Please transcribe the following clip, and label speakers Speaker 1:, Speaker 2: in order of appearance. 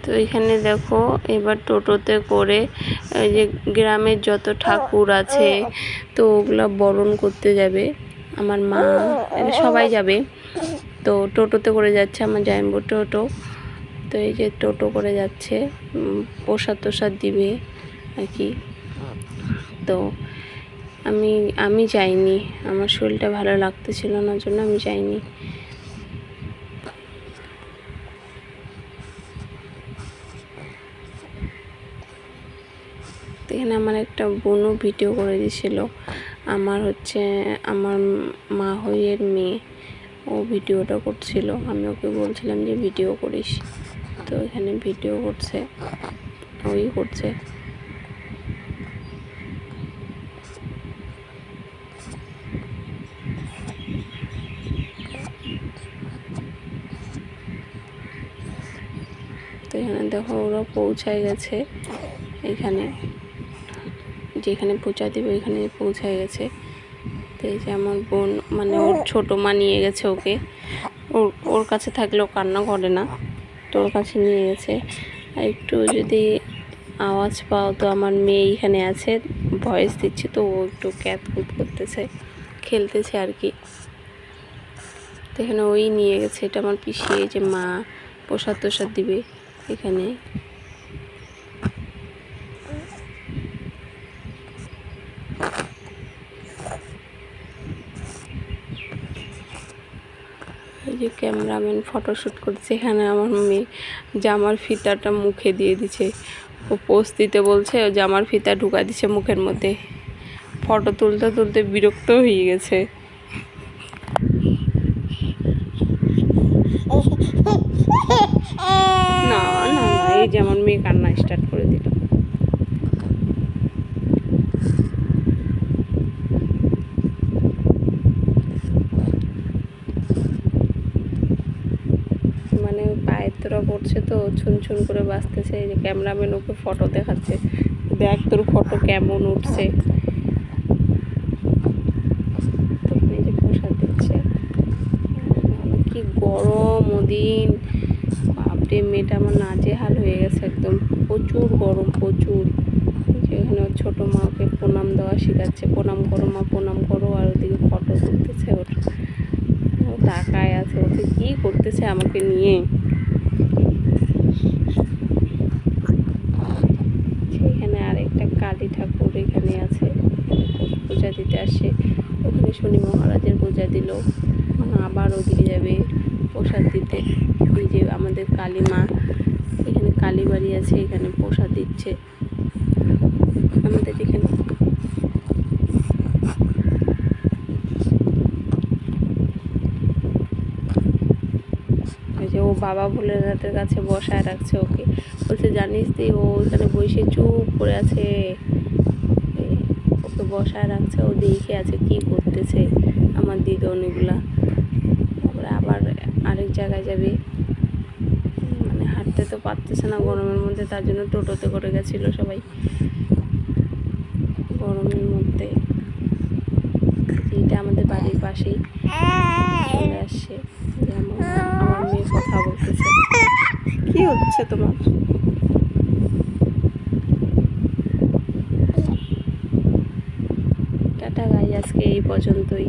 Speaker 1: তো এখানে দেখো এবার টোটোতে করে ওই যে গ্রামের যত ঠাকুর আছে তো ওগুলা বরণ করতে যাবে আমার মা, সবাই যাবে। তো টোটোতে করে যাচ্ছে আমার জামাইবাবু টোটো। তো এই যে টোটো করে যাচ্ছে, প্রসাদ টোসাদ দিবে আর কি। তো আমি যাইনি, আমার শরীরটা ভালো লাগতেছিল না, জন্য আমি যাইনি। এখানে আমার একটা বোনও ভিডিও করে দিয়েছিল, আমার মা হইয়ের মেয়ে, ও ভিডিওটা করছিল। আমি ওকে বলছিলাম যে ভিডিও করিস, তো এখানে ভিডিও করছে, ওই করছে। তো এখানে দেখো ওরা পৌঁছায় গেছে, এখানে যেখানে পৌঁছা দেবে ওইখানে পৌঁছায় গেছে। তো এই যে আমার বোন, মানে ওর ছোটো মা নিয়ে গেছে ওকে, ওর কাছে থাকলেও কান্না করে না, তো ওর কাছে নিয়ে গেছে। আর একটু যদি আওয়াজ পাও তো আমার মেয়ে এখানে আছে, ভয়েস দিচ্ছি, তো ও একটু ক্যাতকুত করতেছে, খেলতেছে আর কি। তো এখানে ওই নিয়ে গেছে, এটা আমার পিসি, এই যে মা প্রসাদ তোসাদ দিবে এখানে। এই যে ক্যামেরাম্যান ফটোশ্যুট করছে, এখানে আমার মেয়ে জামার ফিতাটা মুখে দিয়ে দিছে, ও পোজ দিতে বলছে, ও জামার ফিতা ঢুকা দিছে মুখের মধ্যে। ফটো তুলতে তুলতে বিরক্ত হয়ে গেছে। না না না, এই যে আমার মেয়ে কান্না স্টার্ট করে দিল। মানে পায়ের তোরা পড়ছে তো ছুন ছুন করে বাঁচতেছে। এই যে ক্যামেরাম্যান ওকে ফটো দেখাচ্ছে, দেখ তোর ফটো কেমন উঠছে। এই যে প্রসাদ দিচ্ছে, কি গরম ওদিন, বাপরে মেয়েটা আমার নাজেহাল হয়ে গেছে একদম, প্রচুর গরম প্রচুর। এখানে ওর ছোটো মাকে প্রণাম দেওয়া শেখাচ্ছে, প্রণাম করো মা, প্রণাম করো। আর ওদিকে ফটো তুলতেছে, ওর ও তাকায় আছে, ওকে কী করতেছে আমাকে নিয়ে। সেখানে আরেকটা কালী ঠাকুর এখানে আছে, পূজা দিতে আসে। ওখানে শনি মহারাজের পূজা দিল, আবার ওদিকে যাবে প্রসাদ দিতে। এই যে আমাদের কালী মা, এখানে কালী বাড়ি আছে, এখানে প্রসাদ দিচ্ছে আমাদের এখানে। যে ও বাবা ভোলেনাথের কাছে বসায় রাখছে ওকে, বলছে জানিস তুই, ও ওইখানে বসে চুপ করে আছে, ওকে বসায় রাখছে, ও দেখে আছে কি করতেছে আমার দিদন এগুলা। তারপরে আবার আরেক জায়গায় যাবে, মানে হাঁটতে তো পারতেছে না গরমের মধ্যে, তার জন্য টোটোতে করে গেছিলো সবাই গরমের মধ্যে। এটা আমাদের বাড়ির পাশেই চলে আসছে, আমার মেয়ে কথা বলতেছে। কি হচ্ছে তোমার? টাটা গাইস, আজকে এই পর্যন্তই।